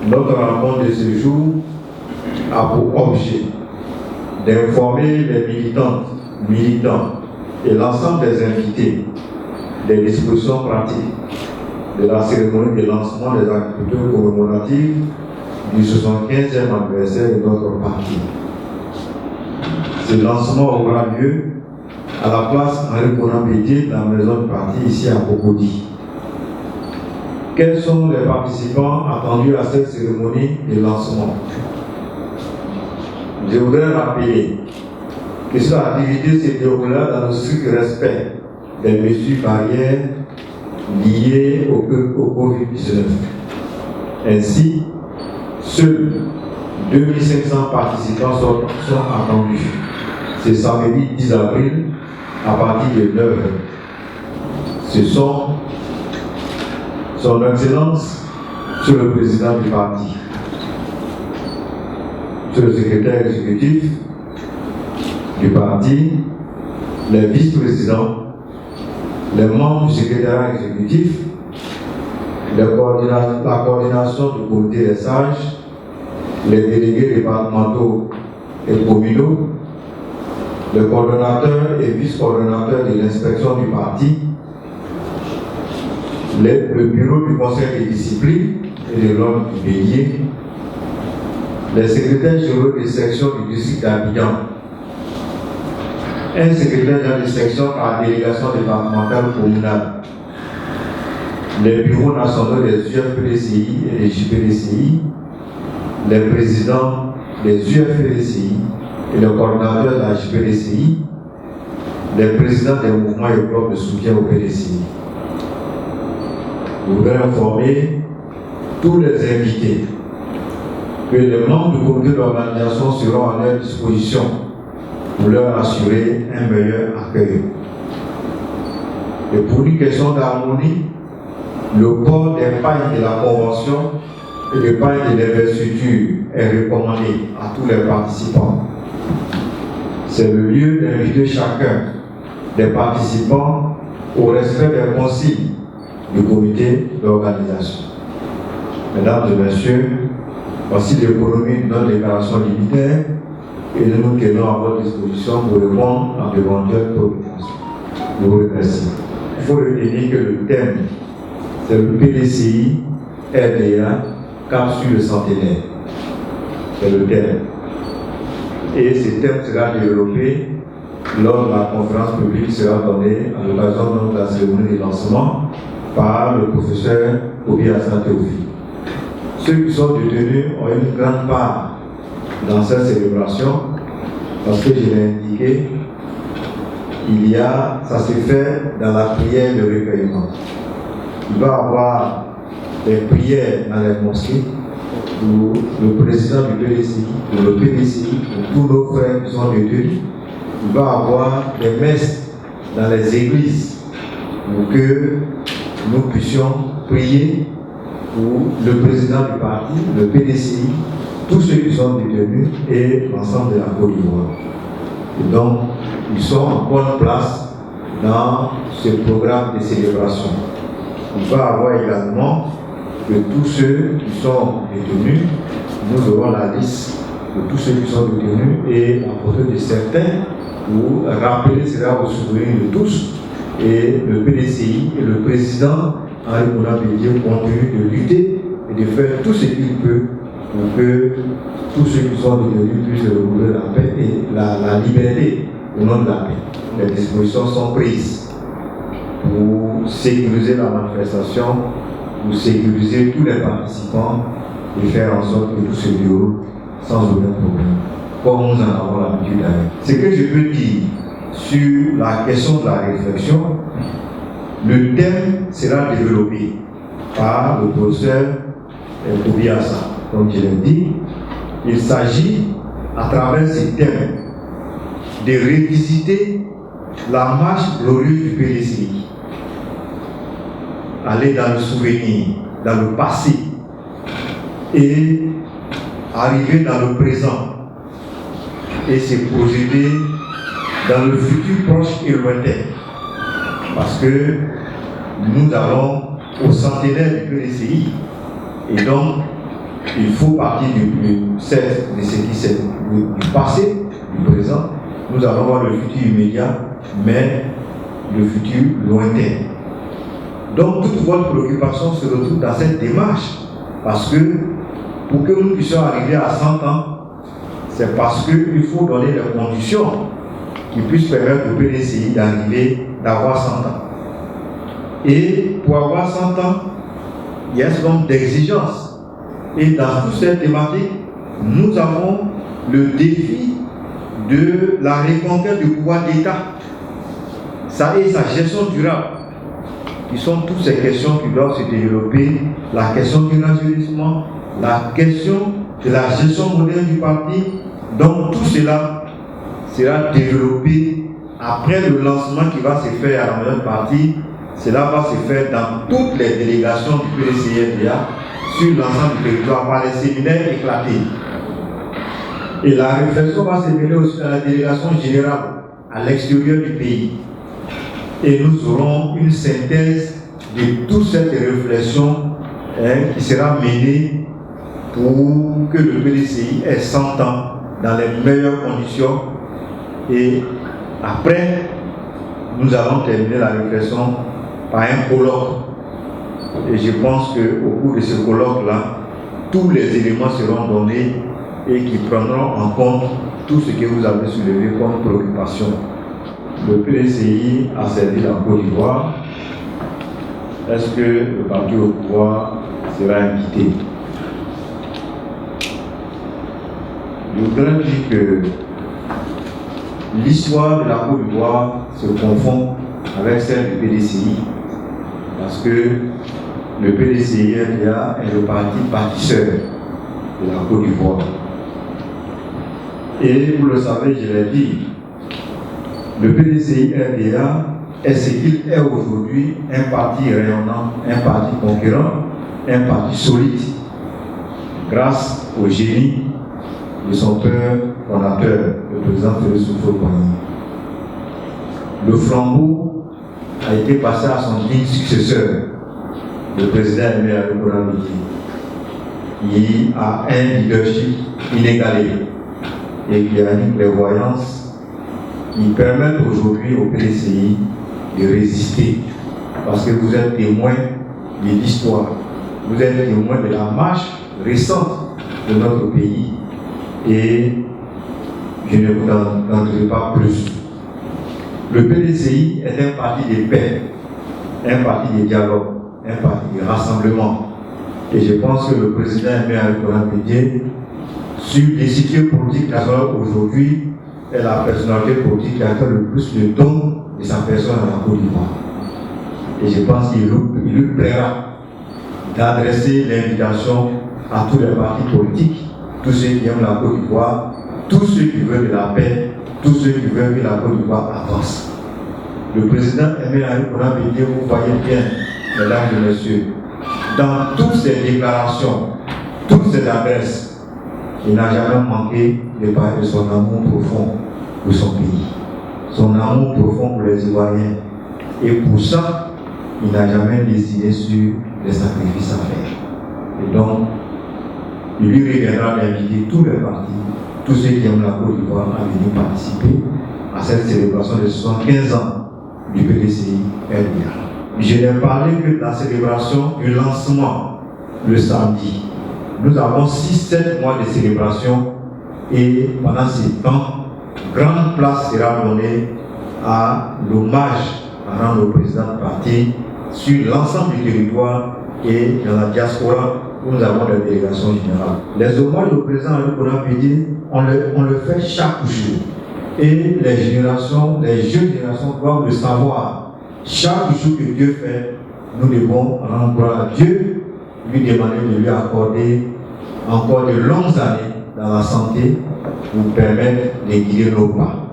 Notre rencontre de ce jour a pour objet d'informer les militantes, militants et l'ensemble des invités des dispositions pratiques de la cérémonie de lancement des activités commémoratives du 75e anniversaire de notre parti. Ce lancement aura lieu à la place Henri-Conan Bédier, dans la maison du parti, ici à Cocody. Quels sont les participants attendus à cette cérémonie de lancement? Je voudrais rappeler que cette activité se déroulera dans le strict respect des mesures barrières liées au Covid-19. Ainsi, seuls 2500 participants sont attendus. C'est samedi 10 avril à partir de 9h. Ce sont Son Excellence, Monsieur le Président du parti, Monsieur le Secrétaire exécutif du parti, les vice-présidents, les membres du secrétariat exécutif, la coordination du comité des sages, les délégués départementaux et communaux, le coordonnateur et vice-coordonnateur de l'inspection du parti, le bureau du conseil de discipline et de l'ordre du Bélier, les secrétaires généraux des sections du district d'Abidjan, un secrétaire général de section à la délégation départementale communale, les bureaux nationaux des UFPDCI et des JPDCI, les présidents des UFPDCI et le coordinateur de la JPDCI, les présidents des mouvements et blocs de soutien au PDCI. Je voudrais informer tous les invités que les membres du comité d'organisation seront à leur disposition pour leur assurer un meilleur accueil. Et pour une question d'harmonie, le port des pailles de la convention et des pailles de l'investiture est recommandé à tous les participants. C'est le lieu d'inviter chacun des participants au respect des consignes du comité d'organisation. Mesdames et messieurs, voici l'économie de notre déclaration liminaire et nous nous tenons à votre disposition pour répondre à d'éventuelles préoccupations. Je vous remercie. Il faut retenir que le thème, c'est le PDCI RDA cap sur le centenaire. C'est le thème. Et ce thème sera développé lors de la conférence publique qui sera donnée à l'occasion de la cérémonie de lancement par le professeur Obi Hassan Théophile. Ceux qui sont détenus ont une grande part dans cette célébration parce que je l'ai indiqué, ça se fait dans la prière de recueillement. Il va y avoir des prières dans les mosquées où le président du PDCI, le PDCI, tous nos frères qui sont détenus. Il va y avoir des messes dans les églises pour que nous puissions prier pour le président du parti, le PDCI, tous ceux qui sont détenus et l'ensemble de la Côte d'Ivoire. Et donc, ils sont en bonne place dans ce programme de célébration. Il va y avoir également que tous ceux qui sont détenus, nous aurons la liste de tous ceux qui sont détenus et la photo de certains pour rappeler cela au souvenir de tous. Et le PDCI et le président Henri-Conan Bédier continuent de lutter et de faire tout ce qu'il peut pour que tous ceux qui sont détenus puissent retrouver la paix et la liberté au nom de la paix. Les dispositions sont prises pour sécuriser la manifestation, pour sécuriser tous les participants et faire en sorte que tout se déroule sans aucun problème, comme nous en avons l'habitude d'ailleurs. Ce que je peux dire sur la question de la réflexion, le thème sera développé par le professeur Obi Hassan. Comme je l'ai dit, il s'agit, à travers ce thème, de revisiter la marche glorieuse du PDCI. Aller dans le souvenir, dans le passé, et arriver dans le présent, et se projeter dans le futur proche et lointain. Parce que nous allons au centenaire du PDCI, et donc il faut partir de ce qui s'est du passé, du présent. Nous allons voir le futur immédiat, mais le futur lointain. Donc toute votre préoccupation se retrouve dans cette démarche, parce que pour que nous puissions arriver à 100 ans, c'est parce qu'il faut donner les conditions qui puissent permettre au PDCI d'avoir 100 ans. Et pour avoir 100 ans, il y a un certain nombre d'exigences. Et dans toute cette thématique, nous avons le défi de la reconquête du pouvoir d'État. Ça et sa gestion durable, qui sont toutes ces questions qui doivent se développer, la question du rajeunissement, la question de la gestion moderne du parti. Donc tout cela sera développé après le lancement qui va se faire à la majeure partie. Cela va se faire dans toutes les délégations du PDCI-RDA sur l'ensemble du territoire par les séminaires éclatés. Et la réflexion va se mêler aussi à la délégation générale à l'extérieur du pays. Et nous aurons une synthèse de toute cette réflexion qui sera menée pour que le PDCI ait 100 ans dans les meilleures conditions. Et après, nous allons terminer la réflexion par un colloque. Et je pense qu'au cours de ce colloque-là, tous les éléments seront donnés et qui prendront en compte tout ce que vous avez soulevé comme préoccupation. Le PDCI a servi la Côte d'Ivoire. Est-ce que le parti au pouvoir sera invité? Je voudrais dire que l'histoire de la Côte d'Ivoire se confond avec celle du PDCI, parce que le PDCI-RDA est le parti bâtisseur de la Côte d'Ivoire. Et vous le savez, je l'ai dit, le PDCI-RDA est ce qu'il est aujourd'hui, un parti rayonnant, un parti conquérant, un parti solide, grâce au génie de son père fondateur, le président Félix Houphouët-Boigny. Le flambeau a été passé à son digne successeur, le président Aimé Adekoya Bédié, qui a un leadership inégalé et qui a une clairvoyance qui permet aujourd'hui au PDCI de résister, parce que vous êtes témoin de l'histoire, vous êtes témoin de la marche récente de notre pays, et je ne vous en dirai pas plus. Le PDCI est un parti de paix, un parti de dialogue, un parti de rassemblement. Et je pense que le président Aimé Adekoya Bédié, sur l'échiquier politique national aujourd'hui, est la personnalité politique qui a fait le plus de dons de sa personne à la Côte d'Ivoire. Et je pense qu'il lui plaira d'adresser l'invitation à tous les partis politiques, tous ceux qui aiment la Côte d'Ivoire, tous ceux qui veulent de la paix, tous ceux qui veulent que la Côte d'Ivoire avance. Le président Aimé Adekoya Bédié, vous voyez bien, mesdames et messieurs, dans toutes ses déclarations, toutes ses adresses, il n'a jamais manqué de parler de son amour profond pour son pays, son amour profond pour les Ivoiriens. Et pour ça, il n'a jamais décidé sur les sacrifices à faire. Et donc, il lui reviendra d'inviter tous les partis, tous ceux qui aiment la Côte d'Ivoire, à venir participer à cette célébration de 75 ans du PDCI-RDA. Je n'ai parlé que de la célébration du lancement le samedi. Nous avons 6-7 mois de célébration et pendant ces temps, grande place sera donnée à l'hommage à rendre au président de parti sur l'ensemble du territoire et dans la diaspora où nous avons des délégations générales. Les hommages au président Adekoya Bédié, on le fait chaque jour. Et les jeunes générations doivent le savoir. Chaque jour que Dieu fait, nous devons rendre gloire à Dieu, lui demander de lui accorder encore de longues années dans la santé pour permettre de guider nos pas.